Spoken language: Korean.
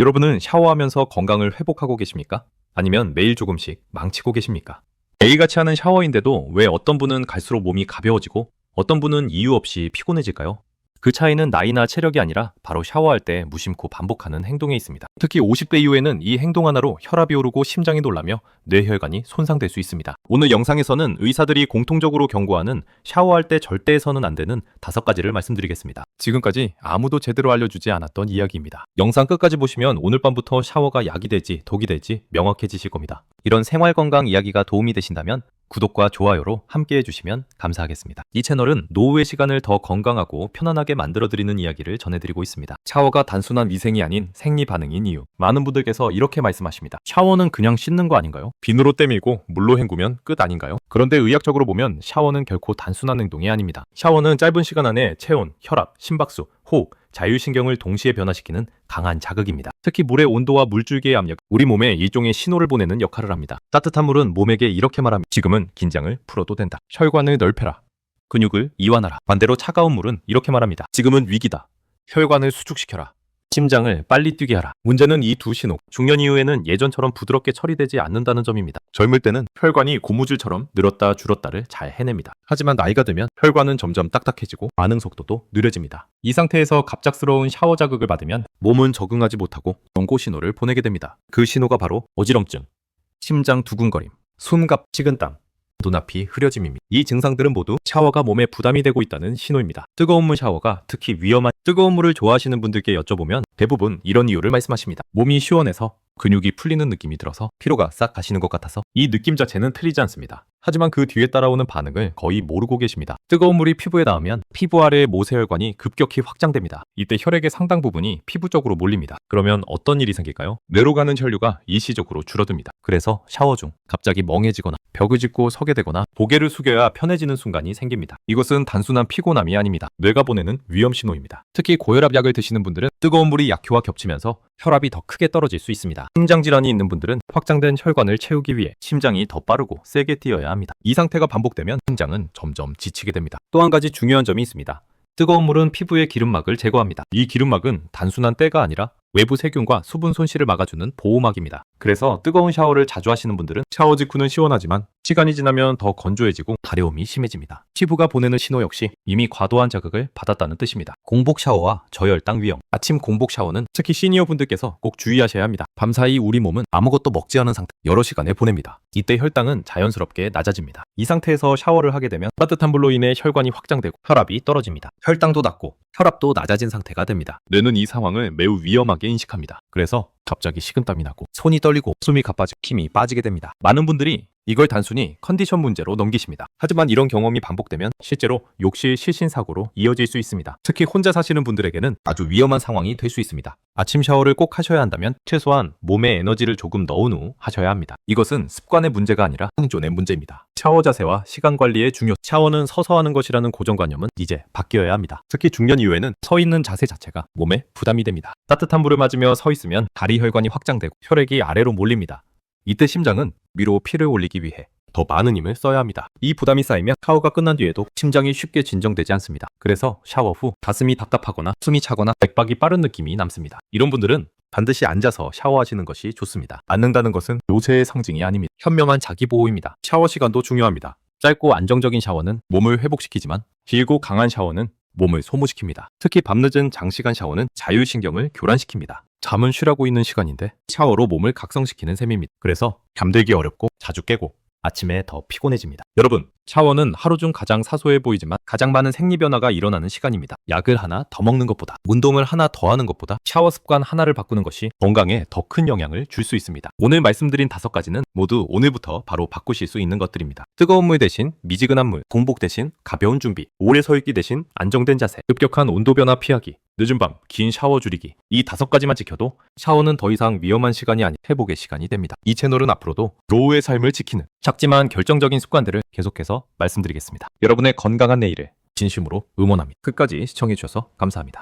여러분은 샤워하면서 건강을 회복하고 계십니까? 아니면 매일 조금씩 망치고 계십니까? 매일같이 하는 샤워인데도 왜 어떤 분은 갈수록 몸이 가벼워지고 어떤 분은 이유 없이 피곤해질까요? 그 차이는 나이나 체력이 아니라 바로 샤워할 때 무심코 반복하는 행동에 있습니다. 특히 50대 이후에는 이 행동 하나로 혈압이 오르고 심장이 놀라며 뇌혈관이 손상될 수 있습니다. 오늘 영상에서는 의사들이 공통적으로 경고하는 샤워할 때 절대 해서는 안 되는 5가지를 말씀드리겠습니다. 지금까지 아무도 제대로 알려주지 않았던 이야기입니다. 영상 끝까지 보시면 오늘 밤부터 샤워가 약이 될지 독이 될지 명확해지실 겁니다. 이런 생활건강 이야기가 도움이 되신다면 구독과 좋아요로 함께 해주시면 감사하겠습니다. 이 채널은 노후의 시간을 더 건강하고 편안하게 만들어드리는 이야기를 전해드리고 있습니다. 샤워가 단순한 위생이 아닌 생리 반응인 이유. 많은 분들께서 이렇게 말씀하십니다. 샤워는 그냥 씻는 거 아닌가요? 비누로 때밀고 물로 헹구면 끝 아닌가요? 그런데 의학적으로 보면 샤워는 결코 단순한 행동이 아닙니다. 샤워는 짧은 시간 안에 체온, 혈압, 심박수, 호흡, 자율신경을 동시에 변화시키는 강한 자극입니다. 특히 물의 온도와 물줄기의 압력, 우리 몸에 일종의 신호를 보내는 역할을 합니다. 따뜻한 물은 몸에게 이렇게 말합니다. 지금은 긴장을 풀어도 된다. 혈관을 넓혀라. 근육을 이완하라. 반대로 차가운 물은 이렇게 말합니다. 지금은 위기다. 혈관을 수축시켜라. 심장을 빨리 뛰게 하라. 문제는 이 두 신호. 중년 이후에는 예전처럼 부드럽게 처리되지 않는다는 점입니다. 젊을 때는 혈관이 고무줄처럼 늘었다 줄었다를 잘 해냅니다. 하지만 나이가 들면 혈관은 점점 딱딱해지고 반응 속도도 느려집니다. 이 상태에서 갑작스러운 샤워 자극을 받으면 몸은 적응하지 못하고 경고 신호를 보내게 됩니다. 그 신호가 바로 어지럼증, 심장 두근거림, 숨갑, 식은땀, 눈앞이 흐려짐입니다. 이 증상들은 모두 샤워가 몸에 부담이 되고 있다는 신호입니다. 뜨거운 물 샤워가 특히 위험한 뜨거운 물을 좋아하시는 분들께 여쭤보면 대부분 이런 이유를 말씀하십니다. 몸이 시원해서 근육이 풀리는 느낌이 들어서 피로가 싹 가시는 것 같아서. 이 느낌 자체는 틀리지 않습니다. 하지만 그 뒤에 따라오는 반응을 거의 모르고 계십니다. 뜨거운 물이 피부에 닿으면 피부 아래의 모세혈관이 급격히 확장됩니다. 이때 혈액의 상당 부분이 피부 쪽으로 몰립니다. 그러면 어떤 일이 생길까요? 뇌로 가는 혈류가 일시적으로 줄어듭니다. 그래서 샤워 중 갑자기 멍해지거나 벽을 짚고 서게 되거나 고개를 숙여야 편해지는 순간이 생깁니다. 이것은 단순한 피곤함이 아닙니다. 뇌가 보내는 위험 신호입니다. 특히 고혈압 약을 드시는 분들은 뜨거운 물이 약효와 겹치면서 혈압이 더 크게 떨어질 수 있습니다. 심장 질환이 있는 분들은 확장된 혈관을 채우기 위해 심장이 더 빠르고 세게 뛰어야 합니다. 이 상태가 반복되면 심장은 점점 지치게 됩니다. 또 한 가지 중요한 점이 있습니다. 뜨거운 물은 피부의 기름막을 제거합니다. 이 기름막은 단순한 때가 아니라 외부 세균과 수분 손실을 막아주는 보호막입니다. 그래서 뜨거운 샤워를 자주 하시는 분들은 샤워 직후는 시원하지만 시간이 지나면 더 건조해지고 가려움이 심해집니다. 피부가 보내는 신호 역시 이미 과도한 자극을 받았다는 뜻입니다. 공복 샤워와 저혈당 위험. 아침 공복 샤워는 특히 시니어 분들께서 꼭 주의하셔야 합니다. 밤사이 우리 몸은 아무것도 먹지 않은 상태 여러 시간을 보냅니다. 이때 혈당은 자연스럽게 낮아집니다. 이 상태에서 샤워를 하게 되면 따뜻한 물로 인해 혈관이 확장되고 혈압이 떨어집니다. 혈당도 낮고 혈압도 낮아진 상태가 됩니다. 뇌는 이 상황을 매우 위험하게 인식합니다. 그래서 갑자기 식은땀이 나고 손이 떨리고 숨이 가빠지고 힘이 빠지게 됩니다. 많은 분들이 이걸 단순히 컨디션 문제로 넘기십니다. 하지만 이런 경험이 반복되면 실제로 욕실 실신사고로 이어질 수 있습니다. 특히 혼자 사시는 분들에게는 아주 위험한 상황이 될 수 있습니다. 아침 샤워를 꼭 하셔야 한다면 최소한 몸에 에너지를 조금 넣은 후 하셔야 합니다. 이것은 습관의 문제가 아니라 생존의 문제입니다. 샤워 자세와 시간 관리의 중요. 샤워는 서서 하는 것이라는 고정관념은 이제 바뀌어야 합니다. 특히 중년 이후에는 서 있는 자세 자체가 몸에 부담이 됩니다. 따뜻한 물을 맞으며 서 있으면 다리 혈관이 확장되고 혈액이 아래로 몰립니다. 이때 심장은 위로 피를 올리기 위해 더 많은 힘을 써야 합니다. 이 부담이 쌓이면 샤워가 끝난 뒤에도 심장이 쉽게 진정되지 않습니다. 그래서 샤워 후 가슴이 답답하거나 숨이 차거나 맥박이 빠른 느낌이 남습니다. 이런 분들은 반드시 앉아서 샤워하시는 것이 좋습니다. 앉는다는 것은 요새의 상징이 아닙니다. 현명한 자기보호입니다. 샤워 시간도 중요합니다. 짧고 안정적인 샤워는 몸을 회복시키지만 길고 강한 샤워는 몸을 소모시킵니다. 특히 밤늦은 장시간 샤워는 자율신경을 교란시킵니다. 잠은 쉬라고 있는 시간인데 샤워로 몸을 각성시키는 셈입니다. 그래서 잠들기 어렵고 자주 깨고 아침에 더 피곤해집니다. 여러분, 샤워는 하루 중 가장 사소해 보이지만 가장 많은 생리 변화가 일어나는 시간입니다. 약을 하나 더 먹는 것보다, 운동을 하나 더 하는 것보다 샤워 습관 하나를 바꾸는 것이 건강에 더 큰 영향을 줄 수 있습니다. 오늘 말씀드린 5가지는 모두 오늘부터 바로 바꾸실 수 있는 것들입니다. 뜨거운 물 대신 미지근한 물, 공복 대신 가벼운 준비, 오래 서 있기 대신 안정된 자세, 급격한 온도 변화 피하기, 늦은 밤 긴 샤워 줄이기. 이 5가지만 지켜도 샤워는 더 이상 위험한 시간이 아닌 회복의 시간이 됩니다. 이 채널은 앞으로도 노후의 삶을 지키는 작지만 결정적인 습관들을 계속해서 말씀드리겠습니다. 여러분의 건강한 내일을 진심으로 응원합니다. 끝까지 시청해주셔서 감사합니다.